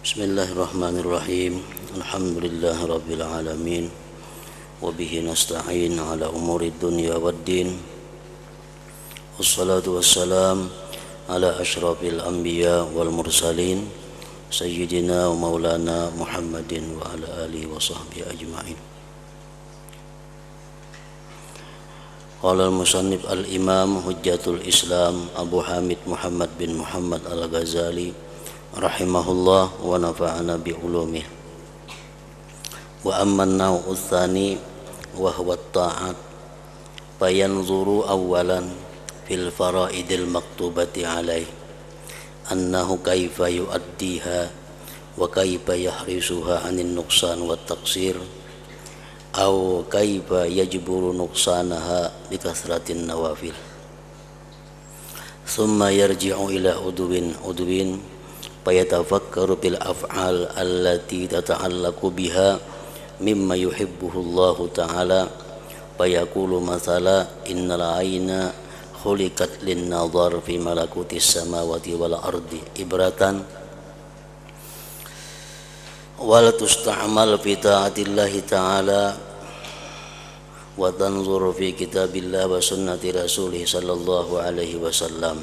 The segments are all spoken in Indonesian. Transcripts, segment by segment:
Bismillahirrahmanirrahim. Alhamdulillahirabbil alamin. Wa bihi nasta'in ala umuri dunya waddin. Wassalatu wassalam ala asyrafil anbiya wal mursalin sayyidina wa maulana Muhammadin wa ala alihi wa sahbihi ajma'in. Qala al-musannif al-imam hujjatul Islam Abu Hamid Muhammad bin Muhammad al-Ghazali rahimahullah wa nafa'ana bi ulumih. Wa amman naw'u tsani wa huwa at-ta'at fayanzuru awwalan fil fara'idil maktubati alaih annahu kaifa yu'addiha wa kaifa yahrisuha 'anil nuqsan wat taqsir aw kaifa yajburu nuqsanaha bi kasratin nawafil. Thumma yarji'u ila udwin fayatafakkaru bil af'al allati tata'allaqu biha mimma yuhibbuhu Allah ta'ala fayaqulu mathala innal 'aina khuliqat lin nadhar fi malakutis samawati wal ardi ibratan wal tusta'mal fi ta'atillahi ta'ala wa tanzur fi kitabillah wa sunnati rasulih sallallahu alaihi wasallam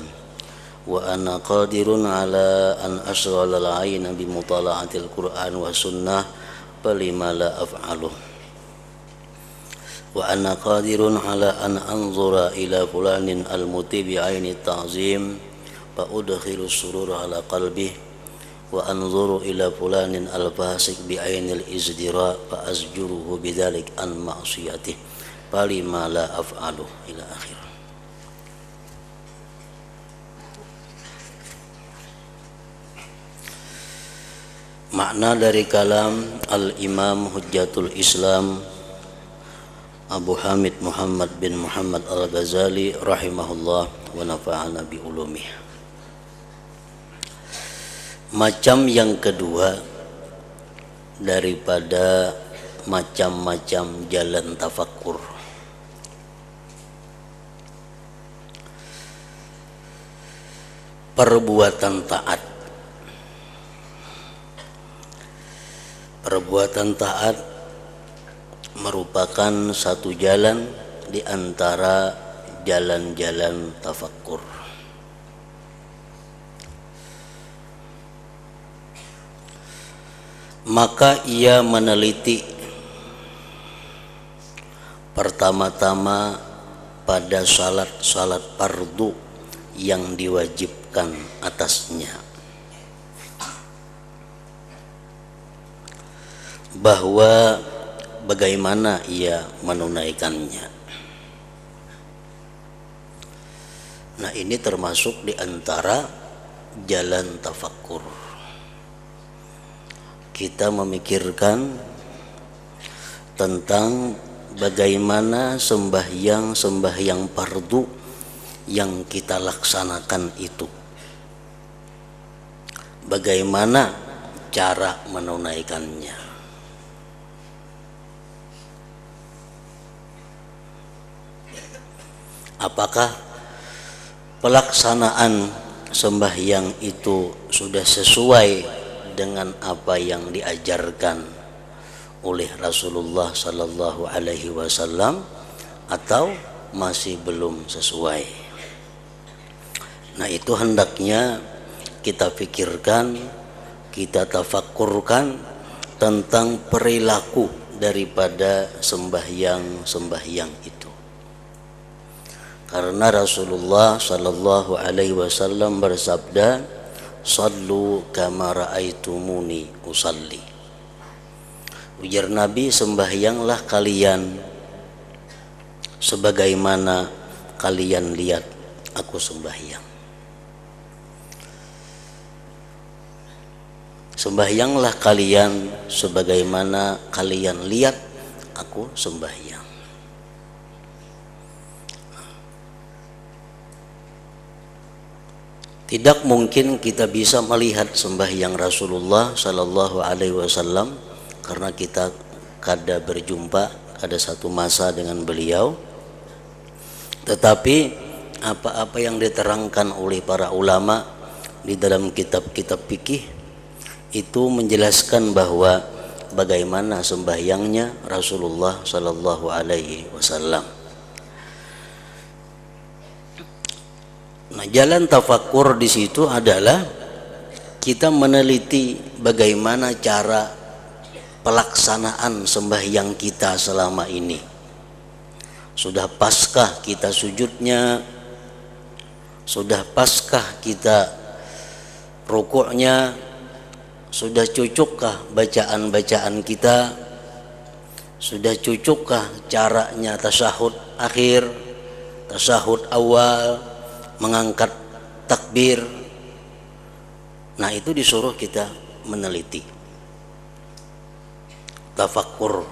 wa ana qadirun ala an asghala al-'aina bi mutala'atil Qur'an wa sunnah falima la af'aluh wa ana qadirun ala an anzura ila fulanin al-muti bi 'aini ta'zim fa udkhilu surura ala qalbihi wa anzuru ila fulanin al-fasik bi ainil izdira fa azjuruhu bidzalik an ma'siyatih falima la af'alu ila akhir. Makna dari kalam al-imam hujjatul Islam Abu Hamid Muhammad bin Muhammad al-Ghazali rahimahullah wa nafa'ana bi ulumih. Macam yang kedua daripada macam-macam jalan tafakkur, perbuatan taat. Perbuatan taat merupakan satu jalan di antara jalan-jalan tafakkur. Maka ia meneliti pertama-tama pada salat fardu yang diwajibkan atasnya, bahwa bagaimana ia menunaikannya. Nah, ini termasuk di antara jalan tafakkur. Kita memikirkan tentang bagaimana sembahyang fardu yang kita laksanakan itu, bagaimana cara menunaikannya. Apakah pelaksanaan sembahyang itu sudah sesuai dengan apa yang diajarkan oleh Rasulullah sallallahu alaihi wasallam atau masih belum sesuai? Nah, itu hendaknya kita pikirkan, kita tafakkurkan tentang perilaku daripada sembahyang itu. Karena Rasulullah sallallahu alaihi wasallam bersabda, "Sallu kama ra'aitumuni usalli." Ujar Nabi, sembahyanglah kalian sebagaimana kalian lihat aku sembahyang. Sembahyanglah kalian sebagaimana kalian lihat aku sembahyang. Tidak mungkin kita bisa melihat sembahyang Rasulullah sallallahu alaihi wasallam karena kita kada berjumpa, ada satu masa dengan beliau. Tetapi apa-apa yang diterangkan oleh para ulama di dalam kitab-kitab fikih itu menjelaskan bahwa bagaimana sembahyangnya Rasulullah Sallallahu Alaihi Wasallam. Nah, jalan tafakkur di situ adalah kita meneliti bagaimana cara pelaksanaan sembahyang kita selama ini. Sudah paskah kita sujudnya? Sudah paskah kita rukuknya? Sudah cukukkah bacaan-bacaan kita? Sudah cukukkah caranya tasyahud akhir, tasyahud awal, mengangkat takbir? Nah, itu disuruh kita meneliti, tafakkur.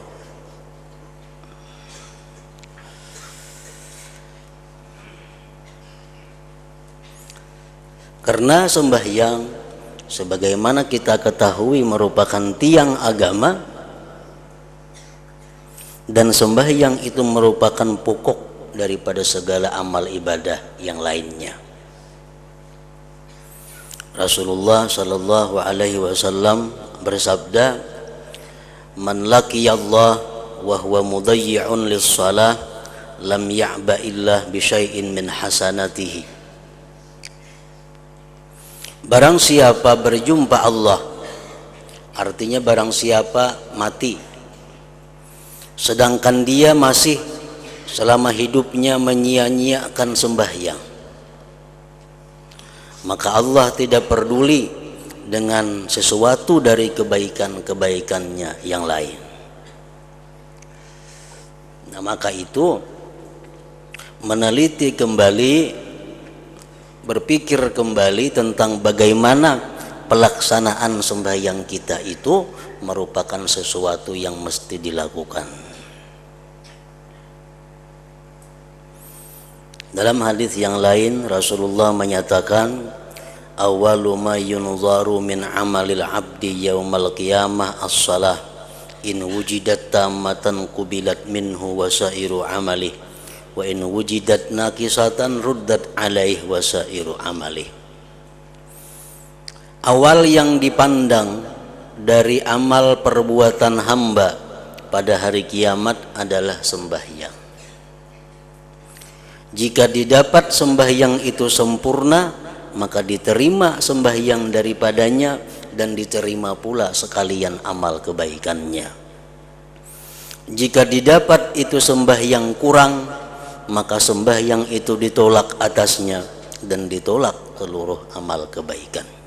Karena sembahyang sebagaimana kita ketahui merupakan tiang agama, dan sembahyang itu merupakan pokok daripada segala amal ibadah yang lainnya. Rasulullah Sallallahu Alaihi Wasallam bersabda, "Man laqiyallah wa huwa mudayyi'un lis-shalah lam ya'ba illah bi syai'in min hasanatihi." Barang siapa berjumpa Allah, artinya barang siapa mati sedangkan dia masih selama hidupnya menyia-nyiakan sembahyang, maka Allah tidak peduli dengan sesuatu dari kebaikan-kebaikannya yang lain. Nah, maka itu meneliti kembali, berpikir kembali tentang bagaimana pelaksanaan sembahyang kita itu merupakan sesuatu yang mesti dilakukan. Dalam hadis yang lain Rasulullah menyatakan, "Awwalu ma yunzaru min amalil 'abdi yaumal qiyamah as-shalah in wujidat tammatan qubilat minhu wasairu amalih wa in wujidat naqisatan ruddat alaih wasairu amalih." Awal yang dipandang dari amal perbuatan hamba pada hari kiamat adalah sembahyang. Jika didapat sembahyang itu sempurna, maka diterima sembahyang daripadanya dan diterima pula sekalian amal kebaikannya. Jika didapat itu sembahyang kurang, maka sembahyang itu ditolak atasnya dan ditolak seluruh amal kebaikannya.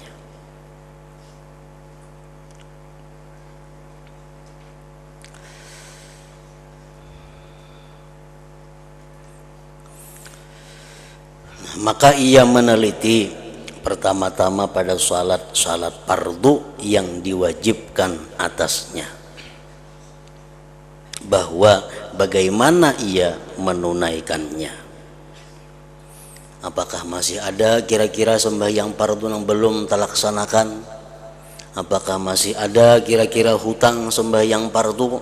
Maka ia meneliti pertama-tama pada salat fardu yang diwajibkan atasnya, bahwa bagaimana ia menunaikannya. Apakah masih ada kira-kira sembahyang fardu yang belum terlaksanakan? Apakah masih ada kira-kira hutang sembahyang fardu?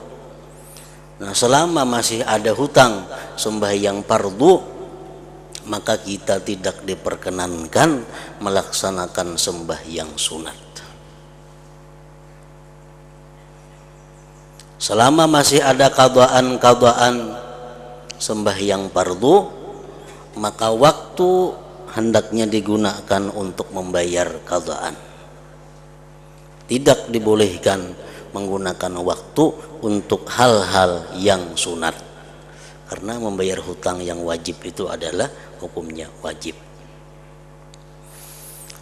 Nah, selama masih ada hutang sembahyang fardu, maka kita tidak diperkenankan melaksanakan sembahyang sunat. Selama masih ada qadaan sembahyang fardu, maka waktu hendaknya digunakan untuk membayar qadaan. Tidak dibolehkan menggunakan waktu untuk hal-hal yang sunat, karena membayar hutang yang wajib itu adalah hukumnya wajib.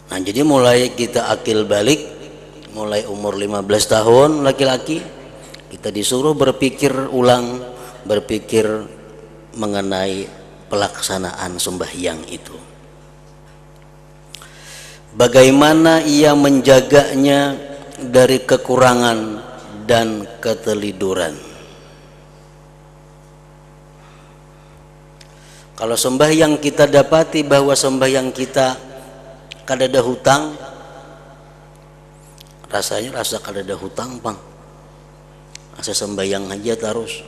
Nah, jadi mulai kita akil balik, mulai umur 15 tahun laki-laki, kita disuruh berpikir ulang, berpikir mengenai pelaksanaan sembahyang itu. Bagaimana ia menjaganya dari kekurangan dan keteliduran. Kalau sembahyang kita dapati bahwa sembahyang kita kadada hutang, rasanya rasa kadada hutang pang, asa sembahyang aja terus.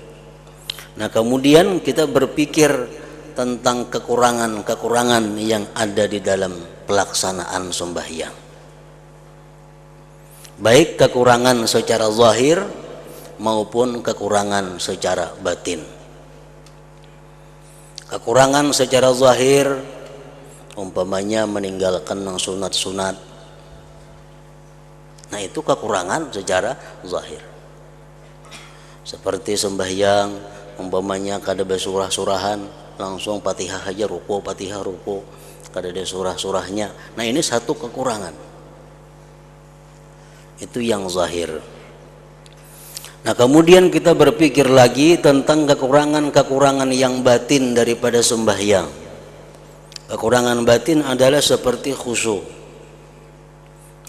Nah, kemudian kita berpikir tentang kekurangan-kekurangan yang ada di dalam pelaksanaan sembahyang. baik kekurangan secara zahir maupun kekurangan secara batin. Kekurangan secara zahir umpamanya meninggalkan yang sunat-sunat, nah itu kekurangan secara zahir. Seperti sembahyang umpamanya kada besurah-surahan, langsung Fatihah aja ruku, Fatihah ruku, kada ada surah-surahnya. Nah ini satu kekurangan, itu yang zahir. Nah kemudian kita berpikir lagi tentang kekurangan-kekurangan yang batin daripada sembahyang. Kekurangan batin adalah seperti khusyuk.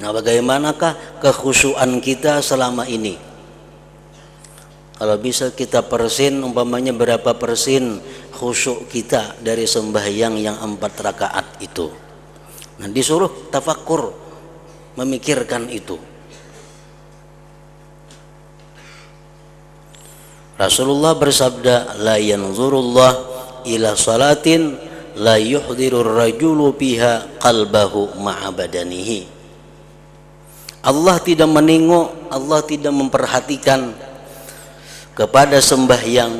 Nah bagaimanakah kekhusyuan kita selama ini? Kalau bisa kita persin, umpamanya berapa persen khusyuk kita dari sembahyang yang 4 rakaat itu. Nah disuruh tafakkur, memikirkan itu. Rasulullah bersabda, la yanzurullah ila salatin la yuhdirur rajulu biha qalbahu ma'a badanihi. Allah tidak menengok, Allah tidak memperhatikan kepada sembahyang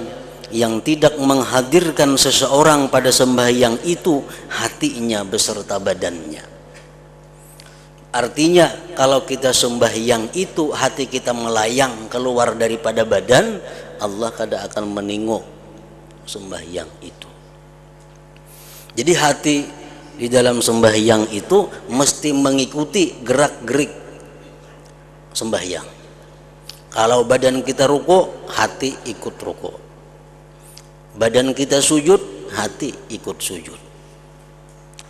yang tidak menghadirkan seseorang pada sembahyang itu hatinya beserta badannya. Artinya kalau kita sembahyang itu hati kita melayang keluar daripada badan, Allah kada akan menengok sembahyang itu. Jadi hati di dalam sembahyang itu mesti mengikuti gerak-gerik sembahyang. Kalau badan kita ruku, hati ikut ruku. Badan kita sujud, hati ikut sujud.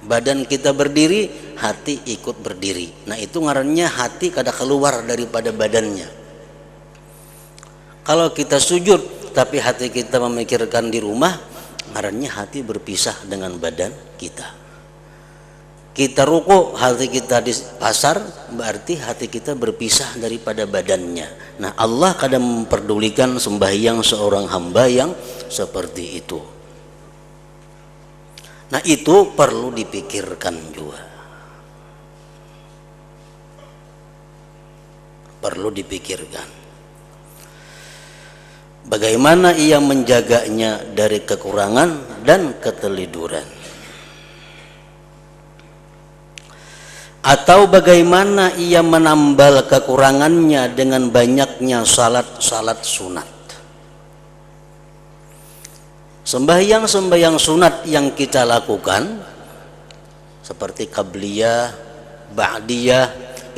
Badan kita berdiri, hati ikut berdiri. Nah itu ngarannya hati kada keluar daripada badannya. Kalau kita sujud tapi hati kita memikirkan di rumah, ngarannya hati berpisah dengan badan kita. Kita ruku, hati kita di pasar, berarti hati kita berpisah daripada badannya. Nah Allah kadang memperdulikan sembahyang seorang hamba yang seperti itu. Nah itu perlu dipikirkan juga, perlu dipikirkan bagaimana ia menjaganya dari kekurangan dan keteliduran, atau bagaimana ia menambal kekurangannya dengan banyaknya salat-salat sunat. Sembahyang-sembahyang sunat yang kita lakukan seperti qabliyah, ba'diyah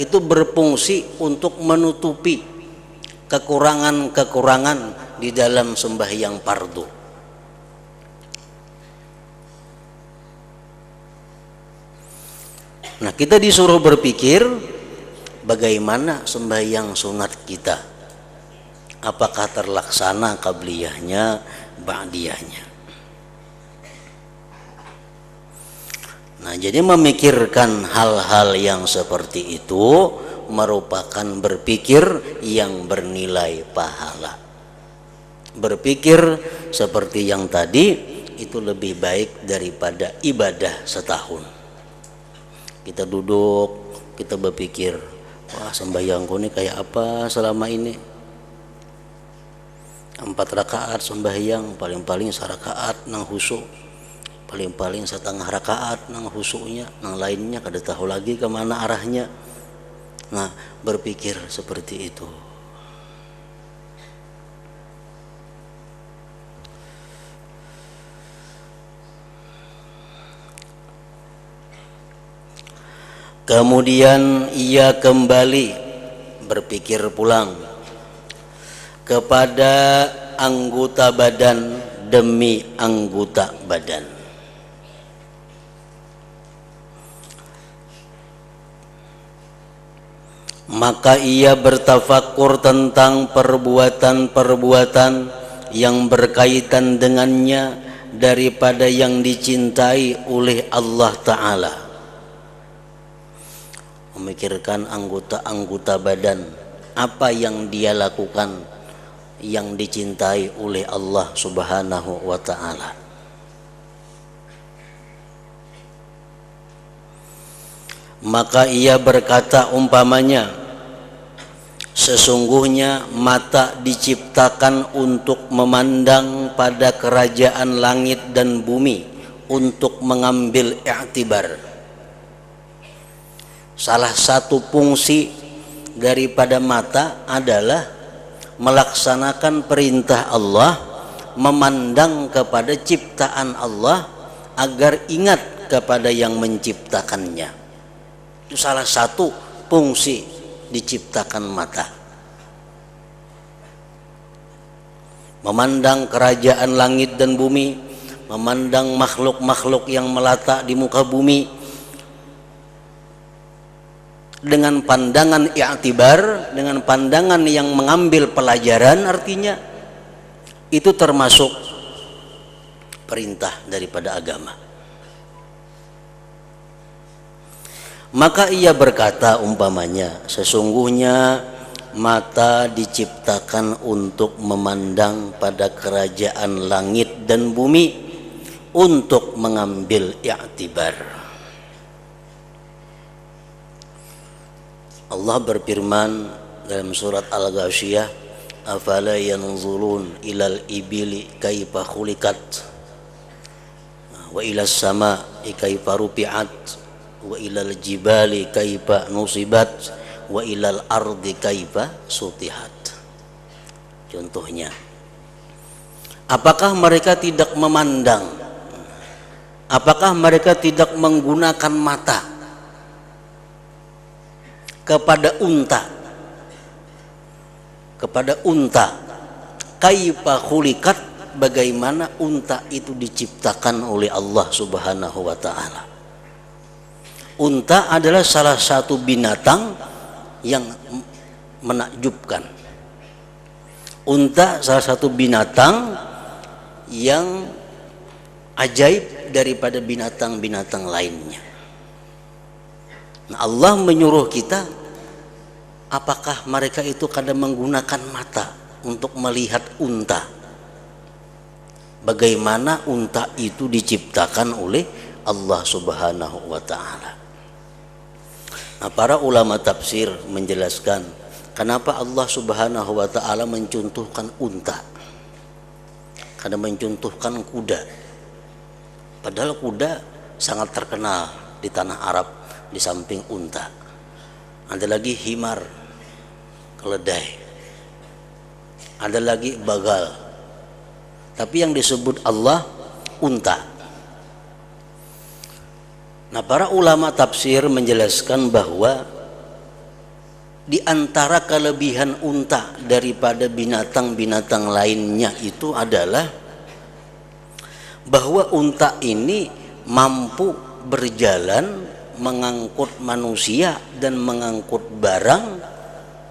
itu berfungsi untuk menutupi kekurangan-kekurangan di dalam sembahyang fardu. Nah kita disuruh berpikir bagaimana sembahyang sunat kita, apakah terlaksana qabliyahnya, ba'diyahnya. Nah jadi memikirkan hal-hal yang seperti itu merupakan berpikir yang bernilai pahala. Berpikir seperti yang tadi itu lebih baik daripada ibadah setahun. Kita duduk, kita berpikir, wah sembahyangku ini kayak apa selama ini. 4 rakaat sembahyang, paling-paling sarakaat nang husu, paling-paling setengah rakaat nang husunya, nang lainnya kada tahu lagi kemana arahnya. Nah berpikir seperti itu. Kemudian ia kembali berpikir pulang kepada anggota badan demi anggota badan. Maka ia bertafakur tentang perbuatan-perbuatan yang berkaitan dengannya daripada yang dicintai oleh Allah Ta'ala. Memikirkan anggota-anggota badan, apa yang dia lakukan yang dicintai oleh Allah Subhanahu wa Ta'ala. Maka ia berkata umpamanya, Sesungguhnya mata diciptakan untuk memandang pada kerajaan langit dan bumi, untuk mengambil i'tibar. Salah satu fungsi daripada mata adalah melaksanakan perintah Allah, memandang kepada ciptaan Allah agar ingat kepada yang menciptakannya. Itu salah satu fungsi diciptakan mata. Memandang kerajaan langit dan bumi, memandang makhluk-makhluk yang melata di muka bumi dengan pandangan i'tibar, dengan pandangan yang mengambil pelajaran, artinya itu termasuk perintah daripada agama. Maka ia berkata umpamanya, sesungguhnya mata diciptakan untuk memandang pada kerajaan langit dan bumi, untuk mengambil i'tibar. Allah berfirman dalam surat Al-Ghasyiyah, afala yanzurun ilal ibili kaifa khuliqat wa ilas sama'i kaifa rufi'at wa ilal jibali kaifa nusibat wa ilal ardi kaifa sutihat. Contohnya, apakah mereka tidak memandang, apakah mereka tidak menggunakan mata kepada unta kaifa khuliqat, bagaimana unta itu diciptakan oleh Allah Subhanahu wa ta'ala. Unta adalah salah satu binatang yang menakjubkan. Unta salah satu binatang yang ajaib daripada binatang-binatang lainnya. Nah, Allah menyuruh kita, apakah mereka itu kadang menggunakan mata untuk melihat unta? Bagaimana unta itu diciptakan oleh Allah Subhanahu wa ta'ala. Nah, para ulama tafsir menjelaskan kenapa Allah Subhanahu wa ta'ala mencontohkan unta, karena mencontohkan kuda. Padahal kuda sangat terkenal di tanah Arab di samping unta. Ada lagi himar, keledai, ada lagi bagal, tapi yang disebut Allah unta. Nah, para ulama tafsir menjelaskan bahwa di antara kelebihan unta daripada binatang-binatang lainnya itu adalah bahwa unta ini mampu berjalan, mengangkut manusia dan mengangkut barang,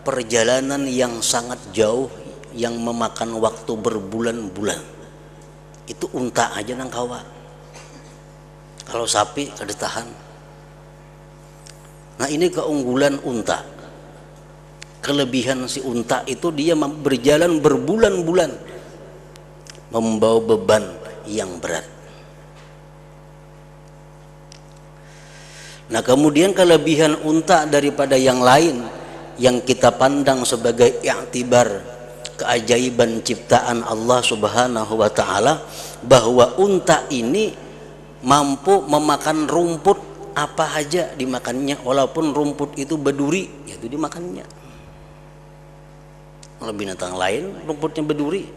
perjalanan yang sangat jauh yang memakan waktu berbulan-bulan. Itu unta aja nang kawa. Kalau sapi kada tahan. Nah, ini keunggulan unta. Kelebihan si unta itu dia berjalan berbulan-bulan membawa beban yang berat. Nah, kemudian kelebihan unta daripada yang lain yang kita pandang sebagai i'tibar, keajaiban ciptaan Allah Subhanahu wa ta'ala, bahwa unta ini mampu memakan rumput apa aja dimakannya, walaupun rumput itu berduri, itu dimakannya. Kalau binatang lain rumputnya berduri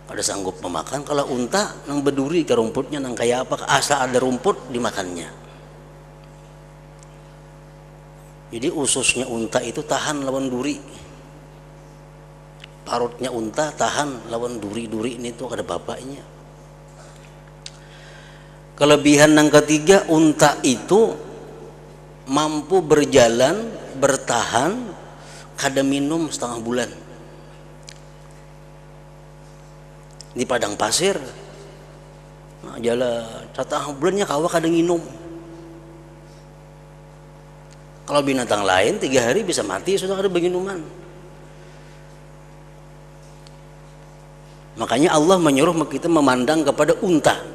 ada sanggup memakan, kalau unta nang berduri ke rumputnya nang kayak apa, asal ada rumput dimakannya. Jadi ususnya unta itu tahan lawan duri, parutnya unta tahan lawan duri-duri ini tuh ada bapaknya. Kelebihan yang ketiga, unta itu mampu berjalan, bertahan, kada minum setengah bulan di padang pasir. Nah, jalan setengah bulannya kawa kada minum. Kalau binatang lain 3 hari bisa mati sudah ada minuman. Makanya Allah menyuruh kita memandang kepada unta.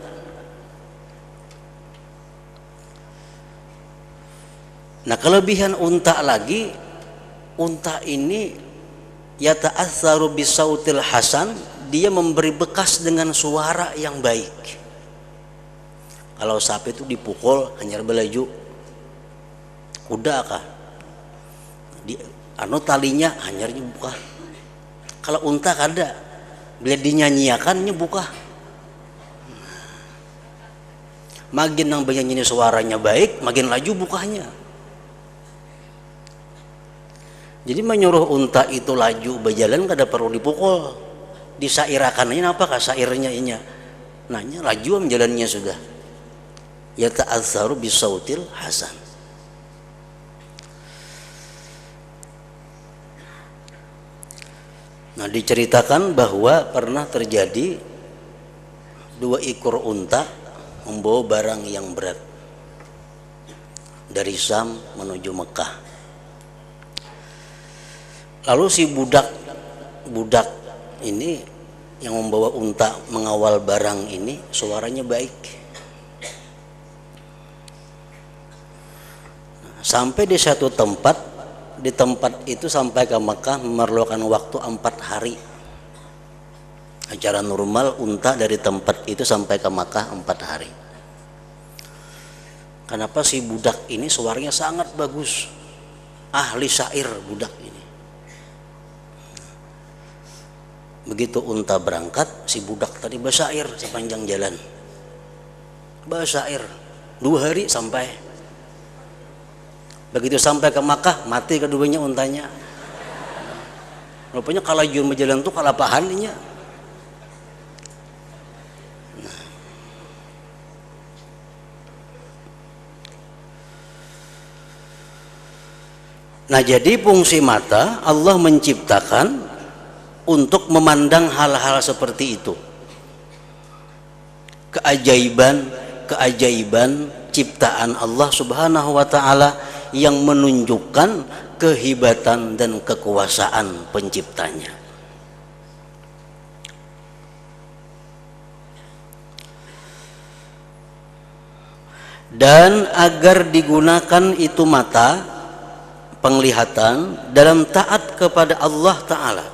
Nah, kelebihan unta lagi, unta ini yata'atsaru bisautil hasan, dia memberi bekas dengan suara yang baik. Kalau sapi itu dipukul hanyar belaju, kuda kah di talinya hanyarnya buka. Kalau unta kada, bila dinyanyiakannya buka. Makin yang bernyanyi suaranya baik, makin laju bukanya. Jadi menyuruh unta itu laju berjalan kada perlu dipukul, disairakannya apakah sairnya inya, nanya laju menjalannya sudah. Yata'atsaru bisautil hasan. Nah, diceritakan bahwa pernah terjadi 2 ekor unta membawa barang yang berat dari Syam menuju Mekah. Lalu si budak ini yang membawa unta mengawal barang ini suaranya baik. Sampai di satu tempat, di tempat itu sampai ke Mekah memerlukan waktu 4 hari. Acara normal unta dari tempat itu sampai ke Mekah 4 hari. Kenapa si budak ini suaranya sangat bagus, ahli syair budak ini. Begitu unta berangkat, si budak tadi bersyair sepanjang jalan, bersyair 2 hari sampai. Begitu sampai ke Makkah, mati keduanya untanya. Rupanya kalau jun berjalan tuh kalah pahaninya. Nah, jadi fungsi mata Allah menciptakan untuk memandang hal-hal seperti itu. Keajaiban ciptaan Allah Subhanahu wa taala yang menunjukkan kehebatan dan kekuasaan penciptanya. Dan agar digunakan itu mata penglihatan dalam taat kepada Allah Ta'ala,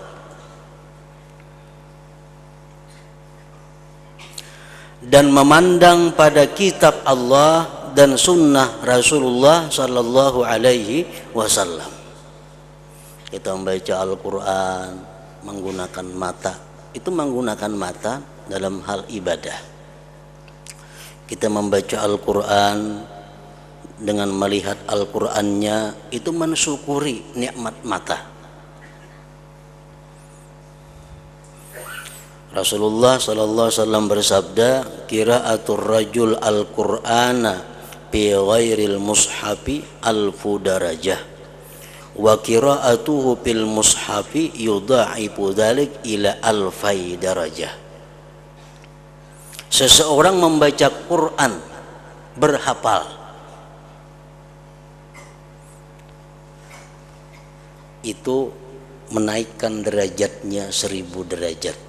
dan memandang pada kitab Allah dan sunnah Rasulullah Sallallahu Alaihi Wasallam. Kita membaca Al-Quran menggunakan mata, itu menggunakan mata dalam hal ibadah. Kita membaca Al-Quran dengan melihat Al-Qurannya, itu mensyukuri nikmat mata. Rasulullah Sallallahu Alaihi Wasallam bersabda, qiraatul rajul al-Qur'ana bi ghairil mushafi alfu darajah wa qiraatuhu bil mushafi yudha'ifu dzalik ila alfai darajah. Seseorang membaca Quran berhafal itu menaikkan derajatnya 1000 derajat.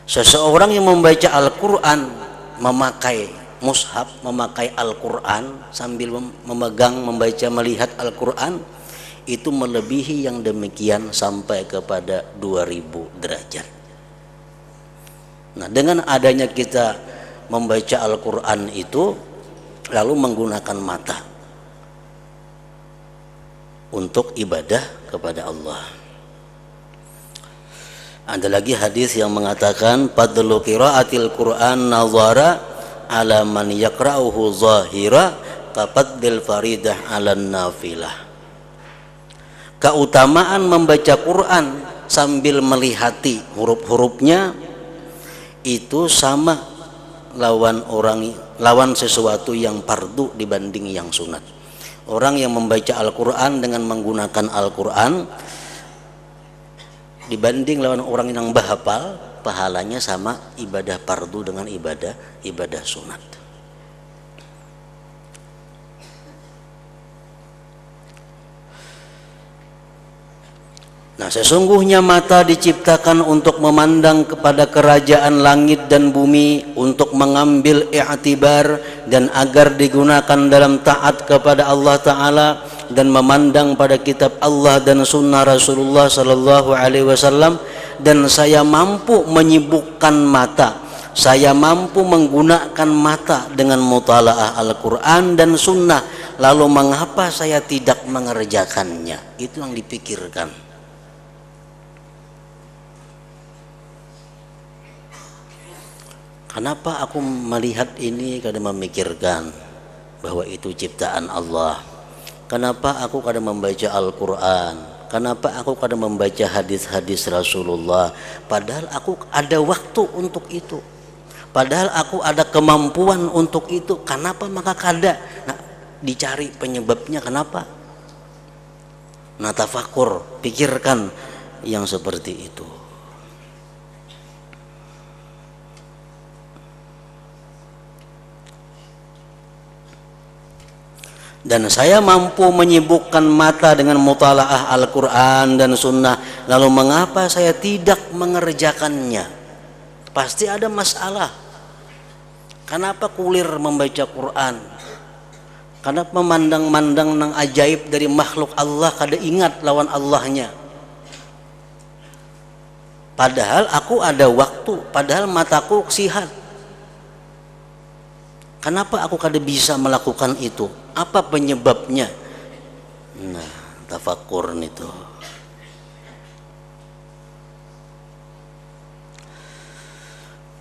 Seseorang yang membaca Al-Quran, memakai mushaf, memakai Al-Quran sambil memegang, membaca, melihat Al-Quran, itu melebihi yang demikian sampai kepada 2000 derajat. Nah, dengan adanya kita membaca Al-Quran itu lalu menggunakan mata untuk ibadah kepada Allah. Ada lagi hadis yang mengatakan fadlu qiraatil Qur'an nazara ala man yaqra'uhu zahira kafaddil faridah 'alan nafilah. Keutamaan membaca Quran sambil melihati huruf-hurufnya itu sama lawan sesuatu yang fardu dibanding yang sunat. Orang yang membaca Al-Quran dengan menggunakan Al-Quran dibanding lawan orang yang bahapal, pahalanya sama ibadah fardu dengan ibadah sunat. Nah, sesungguhnya mata diciptakan untuk memandang kepada kerajaan langit dan bumi, untuk mengambil i'tibar dan agar digunakan dalam taat kepada Allah Ta'ala, dan memandang pada kitab Allah dan sunnah Rasulullah sallallahu alaihi wasallam, dan saya mampu menyibukkan mata, saya mampu menggunakan mata dengan mutalaah Al-Quran dan sunnah, lalu mengapa saya tidak mengerjakannya? Itu yang dipikirkan. Kenapa aku melihat ini kadang memikirkan bahwa itu ciptaan Allah? Kenapa aku kadang membaca Al-Quran? Kenapa aku kadang membaca hadis-hadis Rasulullah? Padahal aku ada waktu untuk itu. Padahal aku ada kemampuan untuk itu. Kenapa maka kada? Nah, dicari penyebabnya kenapa? Nah, tafakur, pikirkan yang seperti itu. Dan saya mampu menyibukkan mata dengan mutalaah Al-Quran dan sunnah, lalu mengapa saya tidak mengerjakannya? Pasti ada masalah. Kenapa kulir membaca Quran? Kenapa memandang-mandang nang ajaib dari makhluk Allah kada ingat lawan Allahnya? Padahal aku ada waktu, padahal mataku sihat. Kenapa aku kada bisa melakukan itu? Apa penyebabnya? Nah, tafakur itu.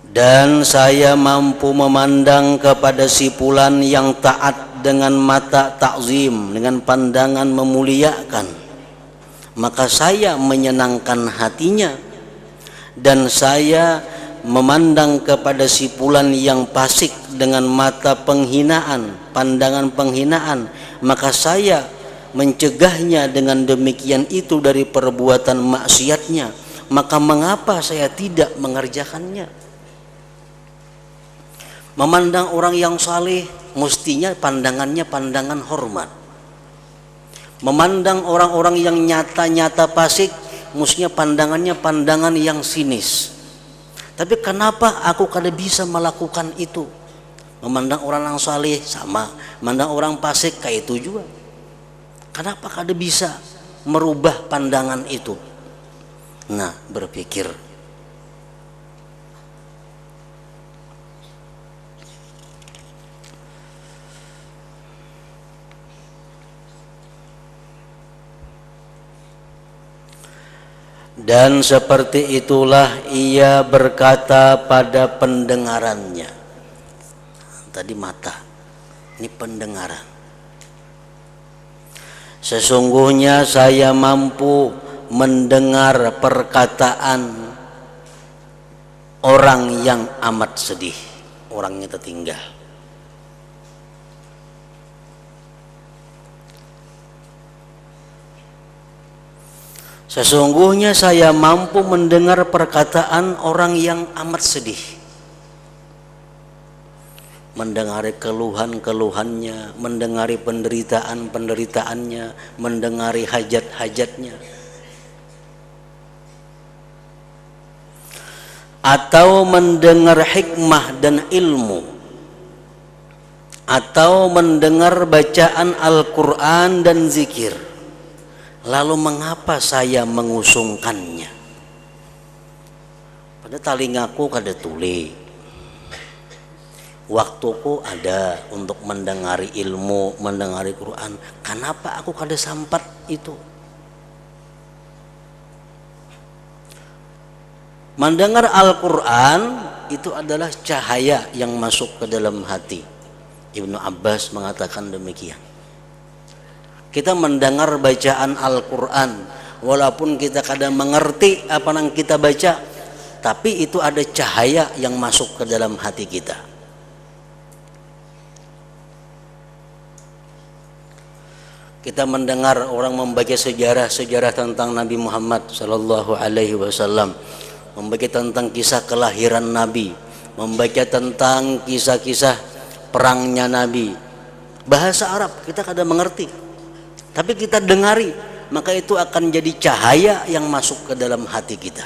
Dan saya mampu memandang kepada si fulan yang taat dengan mata takzim, dengan pandangan memuliakan, maka saya menyenangkan hatinya. Dan saya memandang kepada si fulan yang fasik dengan mata penghinaan, pandangan penghinaan, maka saya mencegahnya dengan demikian itu dari perbuatan maksiatnya. Maka mengapa saya tidak mengerjakannya? Memandang orang yang saleh mestinya pandangannya pandangan hormat. Memandang orang-orang yang nyata-nyata fasik mestinya pandangannya pandangan yang sinis. Tapi kenapa aku kada bisa melakukan itu? Memandang orang yang saleh sama, memandang orang fasik kayak itu juga. Kenapa kada bisa merubah pandangan itu? Nah, berpikir. Dan seperti itulah ia berkata pada pendengarannya. Tadi mata, ini pendengaran. Sesungguhnya saya mampu mendengar perkataan orang yang amat sedih, orangnya tertinggal. Sesungguhnya saya mampu mendengar perkataan orang yang amat sedih, mendengari keluhan-keluhannya, mendengari penderitaan-penderitaannya, mendengari hajat-hajatnya. Atau mendengar hikmah dan ilmu, atau mendengar bacaan Al-Quran dan zikir. Lalu mengapa saya mengusungkannya? Pada telingaku kada tuli, waktuku ada untuk mendengari ilmu, mendengari Quran. Kenapa aku kada sampat itu? Mendengar Al-Quran itu adalah cahaya yang masuk ke dalam hati. Ibnu Abbas mengatakan demikian. Kita mendengar bacaan Al-Quran, walaupun kita kadang mengerti apa yang kita baca, tapi itu ada cahaya yang masuk ke dalam hati kita. Kita mendengar orang membaca sejarah tentang Nabi Muhammad sallallahu alaihi wasallam, membaca tentang kisah kelahiran Nabi, membaca tentang kisah-kisah perangnya Nabi. Bahasa Arab kita kadang mengerti, tapi kita dengari, maka itu akan jadi cahaya yang masuk ke dalam hati kita.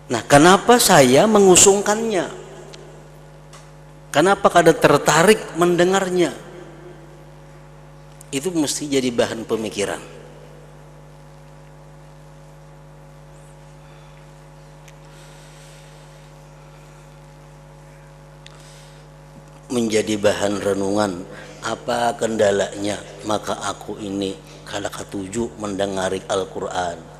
Nah, kenapa saya mengusungkannya? Kenapa kada tertarik mendengarnya? Itu mesti jadi bahan pemikiran. Menjadi bahan renungan, apa kendalanya maka aku ini kada katuju mendengari Al-Quran?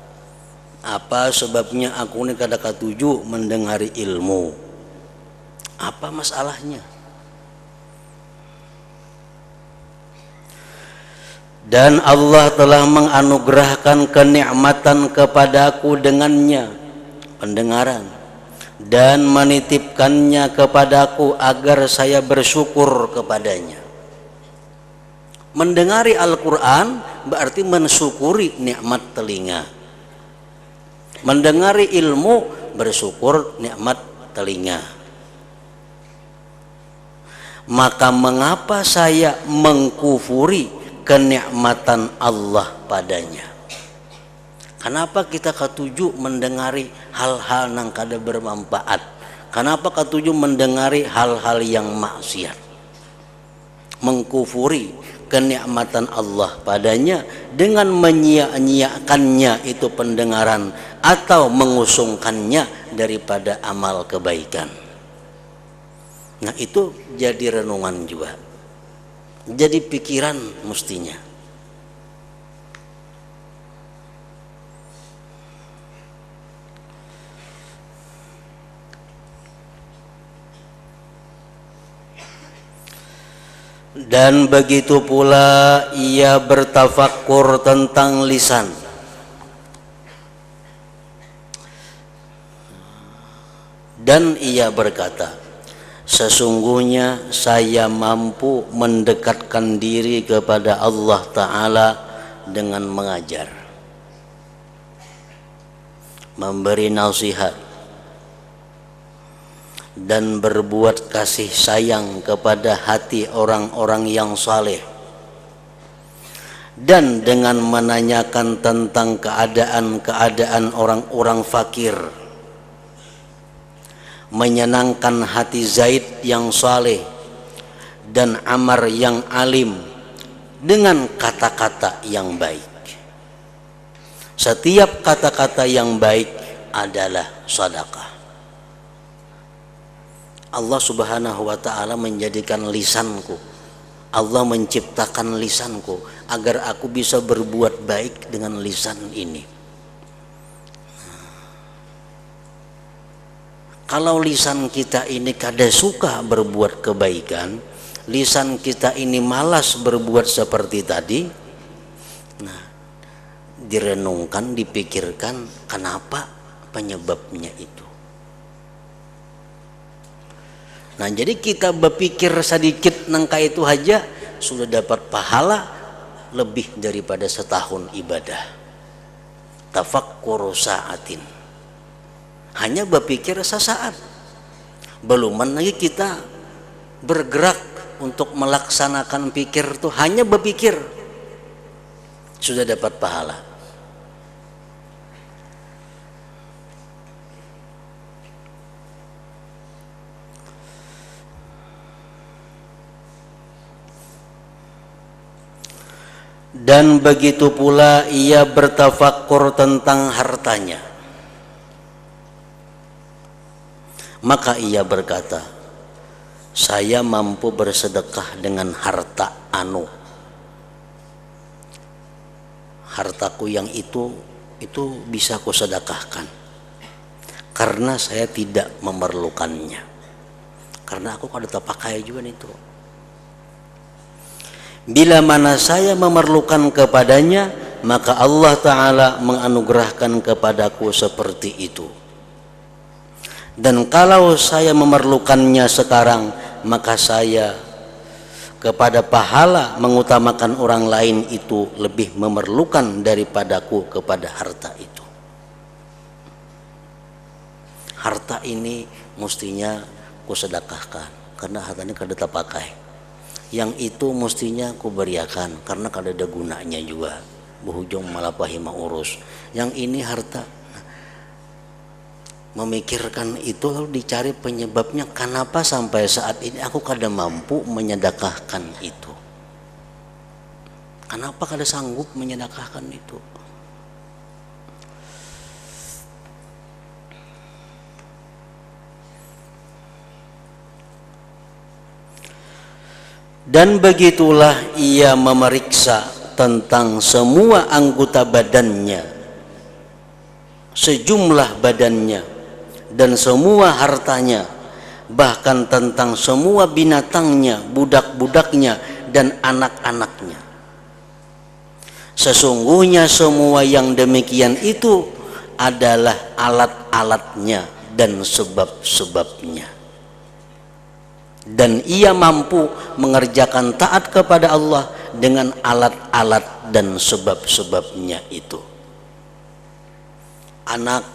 Apa sebabnya aku ini kada katuju mendengari ilmu? Apa masalahnya? Dan Allah telah menganugerahkan kenikmatan kepadaku dengannya, pendengaran, dan menitipkannya kepadaku agar saya bersyukur kepadanya. Mendengari Al-Quran berarti mensyukuri nikmat telinga. Mendengari ilmu bersyukur nikmat telinga. Maka mengapa saya mengkufuri kenikmatan Allah padanya? Kenapa kita katuju mendengari hal-hal yang kada bermanfaat? Kenapa katuju mendengari hal-hal yang maksiat? Mengkufuri kenikmatan Allah padanya dengan menyia-nyiakannya itu pendengaran atau mengusungkannya daripada amal kebaikan. Nah, itu jadi renungan juga, jadi pikiran mestinya. Dan begitu pula ia bertafakkur tentang lisan. Dan ia berkata, sesungguhnya saya mampu mendekatkan diri kepada Allah Ta'ala dengan mengajar, memberi nasihat, dan berbuat kasih sayang kepada hati orang-orang yang saleh, dan dengan menanyakan tentang keadaan orang-orang fakir, menyenangkan hati Zaid yang saleh dan Amr yang alim dengan kata-kata yang baik. Setiap kata-kata yang baik adalah sedekah. Allah Subhanahu wa ta'ala menjadikan lisanku, Allah menciptakan lisanku agar aku bisa berbuat baik dengan lisan ini. Kalau lisan kita ini kada suka berbuat kebaikan, lisan kita ini malas berbuat seperti tadi, nah, direnungkan, dipikirkan kenapa penyebabnya itu. Nah, jadi kita berpikir sedikit nangka itu aja sudah dapat pahala lebih daripada setahun ibadah. Tafakkuru sa'atin. Hanya berpikir sesaat. Belum lagi kita bergerak untuk melaksanakan pikir itu, hanya berpikir sudah dapat pahala. Dan begitu pula ia bertafakkur tentang hartanya. Maka ia berkata, saya mampu bersedekah dengan harta anu. Hartaku yang itu bisa ku sedekahkan karena saya tidak memerlukannya. Karena aku kada terpakai juga itu. Bila mana saya memerlukan kepadanya, maka Allah Ta'ala menganugerahkan kepadaku seperti itu. Dan kalau saya memerlukannya sekarang, maka saya kepada pahala mengutamakan orang lain itu lebih memerlukan daripadaku kepada harta itu. Harta ini mestinya kusedekahkan karena harta ini kada terpakai. Yang itu mestinya ku beriakan karena kada ada gunanya juga, berujung malah pahima urus. Yang ini harta memikirkan itu lalu dicari penyebabnya, kenapa sampai saat ini aku kada mampu menyedekahkan itu, kenapa kada sanggup menyedekahkan itu. Dan begitulah ia memeriksa tentang semua anggota badannya, sejumlah badannya dan semua hartanya, bahkan tentang semua binatangnya, budak-budaknya dan anak-anaknya. Sesungguhnya semua yang demikian itu adalah alat-alatnya dan sebab-sebabnya. Dan ia mampu mengerjakan taat kepada Allah dengan alat-alat dan sebab-sebabnya itu. Anak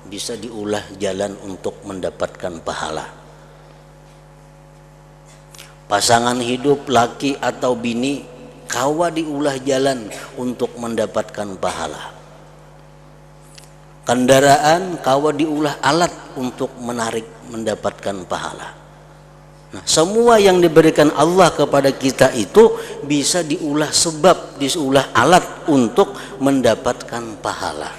bisa diulah jalan untuk mendapatkan pahala. Pasangan hidup laki atau bini kawa diulah jalan untuk mendapatkan pahala. Kendaraan kawa diulah alat untuk menarik mendapatkan pahala. Nah, semua yang diberikan Allah kepada kita itu bisa diulah sebab, diulah alat untuk mendapatkan pahala.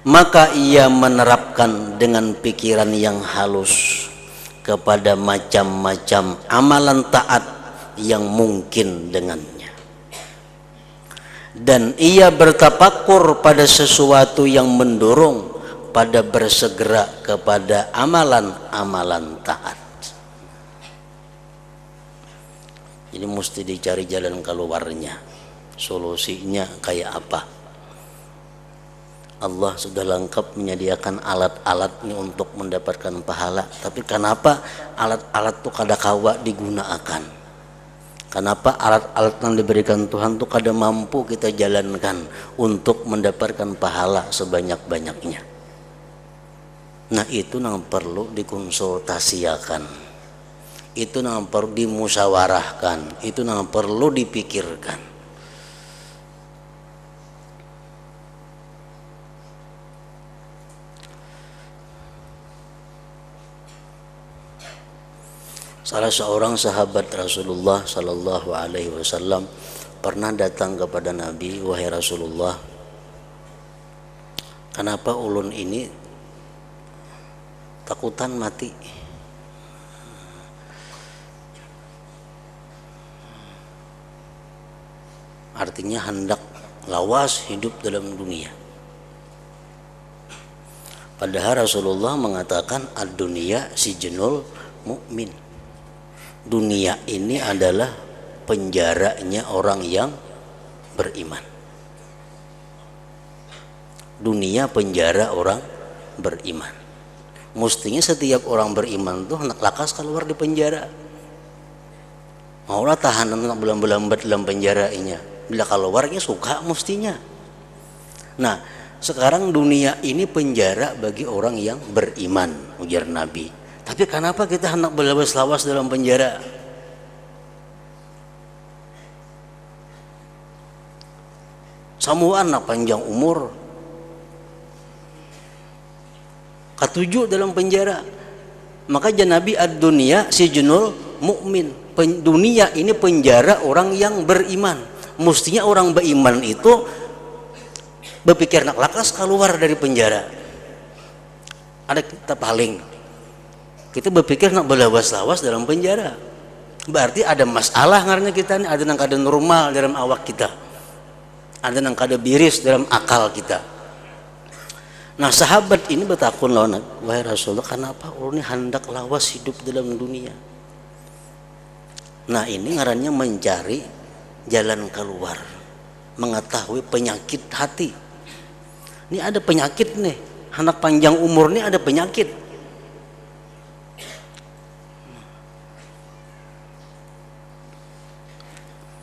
Maka ia menerapkan dengan pikiran yang halus kepada macam-macam amalan taat yang mungkin dengannya. Dan ia bertafakur pada sesuatu yang mendorong pada bersegera kepada amalan-amalan taat. Jadi mesti dicari jalan keluarnya, solusinya kayak apa. Allah sudah lengkap menyediakan alat-alatnya untuk mendapatkan pahala, tapi kenapa alat-alat itu kada kawa digunakan? Kenapa alat-alat yang diberikan Tuhan itu kada mampu kita jalankan untuk mendapatkan pahala sebanyak-banyaknya? Nah, itu yang perlu dikonsultasikan, itu yang perlu dimusyawarahkan, itu yang perlu dipikirkan. Salah seorang sahabat Rasulullah Sallallahu Alaihi Wasallam pernah datang kepada Nabi, wahai Rasulullah, kenapa ulun ini takutan mati? Artinya hendak lawas hidup dalam dunia. Padahal Rasulullah mengatakan ad-dunya sijnul mukmin. Dunia ini adalah penjaranya orang yang beriman. Dunia penjara orang beriman. Mestinya setiap orang beriman tuh hendak lakas keluar di penjara. Maulah tahanan nak belambat dalam penjara inya. Bila keluarnya suka mestinya. Nah, sekarang dunia ini penjara bagi orang yang beriman, ujar Nabi. Tapi kenapa kita hendak berlawas-lawas dalam penjara? Semua anak panjang umur, ketujuh dalam penjara. Maka Nabi ad-dunya sijnul mukmin. Dunia ini penjara orang yang beriman. Mestinya orang beriman itu berpikir nak lakas keluar dari penjara. Ada kita paling, kita berpikir nak berlawas-lawas dalam penjara. Berarti ada masalah karena kita ini, ada yang kada normal dalam awak kita, ada yang kada biris dalam akal kita. Nah, sahabat ini bertakun lawan, wahai Rasulullah, kenapa ulun ini hendak lawas hidup dalam dunia? Nah, ini ngarannya mencari jalan keluar, mengetahui penyakit hati. Ini ada penyakit nih, anak panjang umur ini ada penyakit.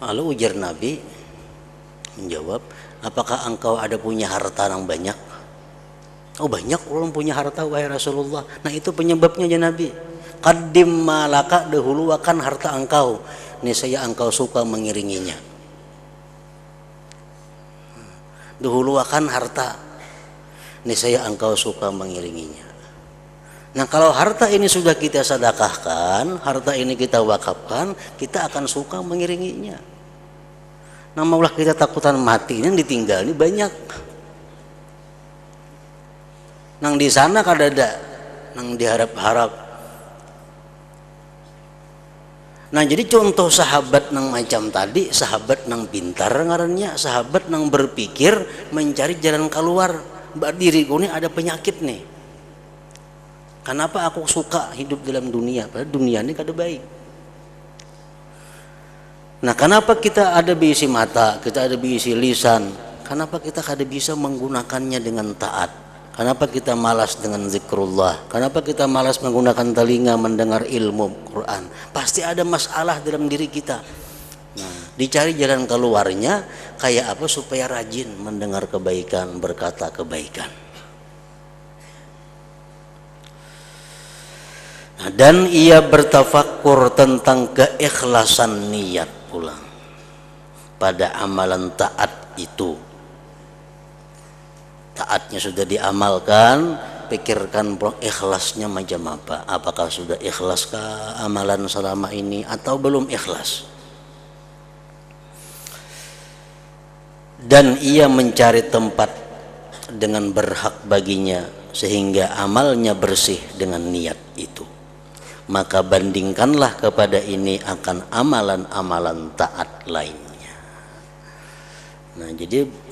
Lalu ujar Nabi menjawab, apakah engkau ada punya harta yang banyak? Oh, banyak orang punya harta wahai Rasulullah. Nah, itu penyebabnya ya Nabi. Qaddim malaka, dahulukan harta engkau, niscaya engkau suka mengiringinya. dahulukan harta, niscaya engkau suka mengiringinya. Nah kalau harta ini sudah kita sedekahkan, harta ini kita wakafkan, kita akan suka mengiringinya. Nah maulah kita takutan mati ini ditinggal ini banyak. Nang di sana kadada, nang diharap-harap. Nah jadi contoh sahabat nang macam tadi, sahabat nang pintar ngarannya, sahabat nang berpikir mencari jalan keluar. Mbak diriku ini ada penyakit nih. Kenapa aku suka hidup dalam dunia? Padahal dunia ini kada baik. Nah kenapa kita ada bisi mata, kita ada bisi lisan? Kenapa kita kada bisa menggunakannya dengan taat? Kenapa kita malas dengan zikrullah? Kenapa kita malas menggunakan telinga mendengar ilmu Quran? Pasti ada masalah dalam diri kita. Nah, dicari jalan keluarnya kayak apa supaya rajin mendengar kebaikan, berkata kebaikan. Nah, dan ia bertafakur tentang keikhlasan niat pula pada amalan taat itu. Taatnya sudah diamalkan, pikirkan ikhlasnya macam apa. Apakah sudah ikhlaskah amalan selama ini atau belum ikhlas. Dan ia mencari tempat dengan berhak baginya sehingga amalnya bersih dengan niat itu. Maka bandingkanlah kepada ini akan amalan-amalan taat lainnya. Nah jadi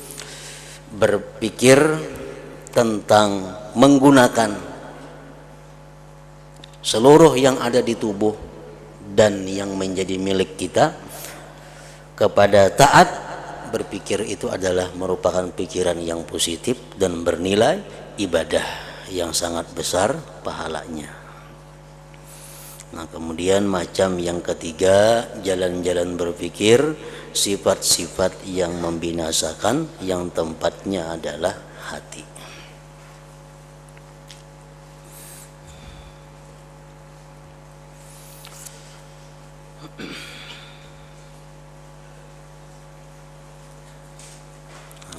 berpikir tentang menggunakan seluruh yang ada di tubuh dan yang menjadi milik kita kepada taat, berpikir itu adalah merupakan pikiran yang positif dan bernilai ibadah yang sangat besar pahalanya. Nah kemudian macam yang ketiga, jalan-jalan berpikir sifat-sifat yang membinasakan yang tempatnya adalah hati.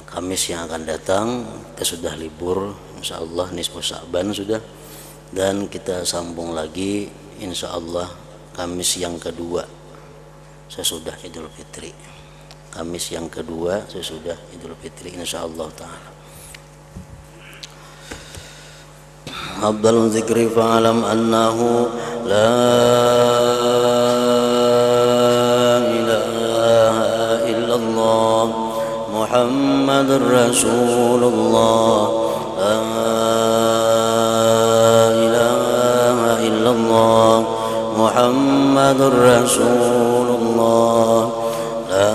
Kamis yang akan datang kita sudah libur, insyaallah nisfu Sya'ban sudah, dan kita sambung lagi insyaallah Kamis yang kedua sesudah Idul Fitri. Kamis yang kedua sesudah Idul Fitri insyaallah taala. Afdalul zikri fa'alam annahu la ilaha illallah Muhammadur Rasulullah la ilaha illallah Muhammadur Rasulullah la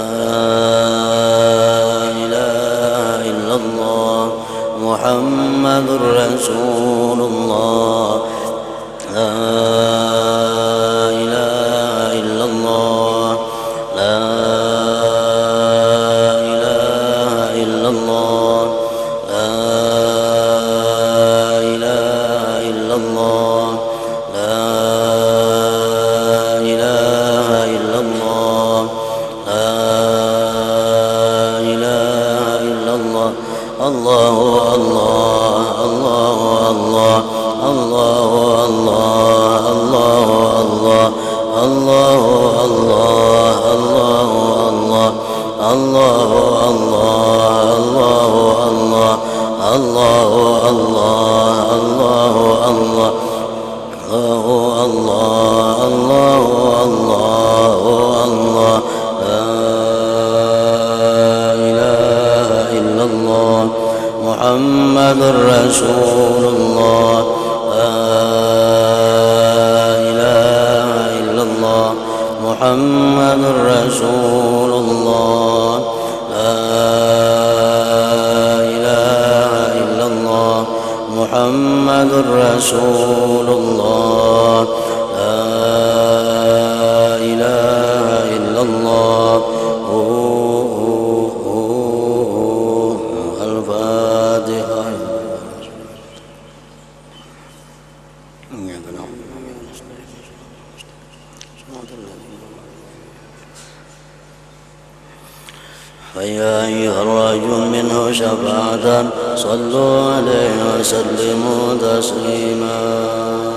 ilaha illallah Muhammadur Rasulullah la ilaha illallah la ilaha illallah la ilaha illallah la ilaha illallah la ilaha illallah Allahu Allah Allahu Allah Allahu Allah Allahu Allah Allahu Allah Allahu Allah Allahu Allah Allahu Allah Allahu Allah Allahu Allah Allahu Allah Allahu Allah la ilaha illallah Muhammadur Rasulullah la ilaha illallah Muhammadur Rasulullah la ilaha illallah Muhammadur Rasulullah la ilaha illallah Al-Fatihah. فيا أيها الراجون منه شفاعة صلوا عليه وسلموا تسليما.